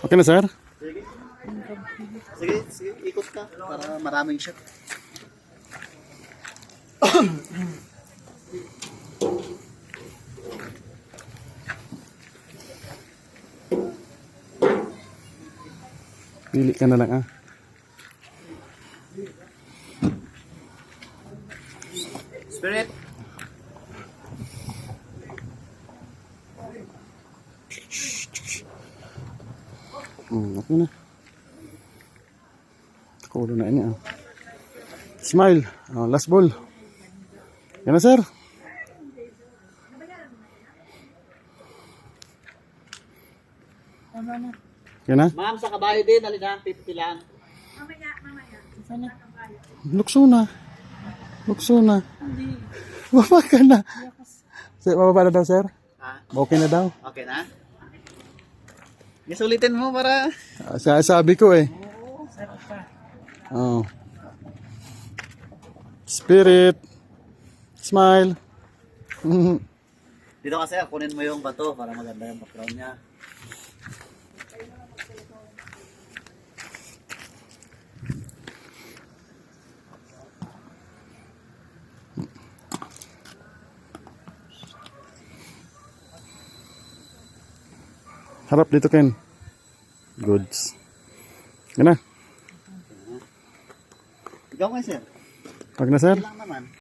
Okay na, sir? Sige. Sige, ikot ka para maraming shot. Pili ka na lang, ah. Spirit. Okay na. Kulo na ini, ah. Smile. Last ball. Yan na, sir. Yan na. Ma'am, sa kabayo din, halina, pipilan. Lukso na. Lukso na. Baba ka na. Bababa na daw, sir. Ha? Okay na daw. Okay na? Isulitin mo para... Sabi ko eh. Oh. Spirit. Smile. Dito kasi, kunin mo yung bato para maganda yung background niya. Harap dito, Ken. Goods. Yan na. Ikaw nga, sir. Wag na, sir. Lang naman.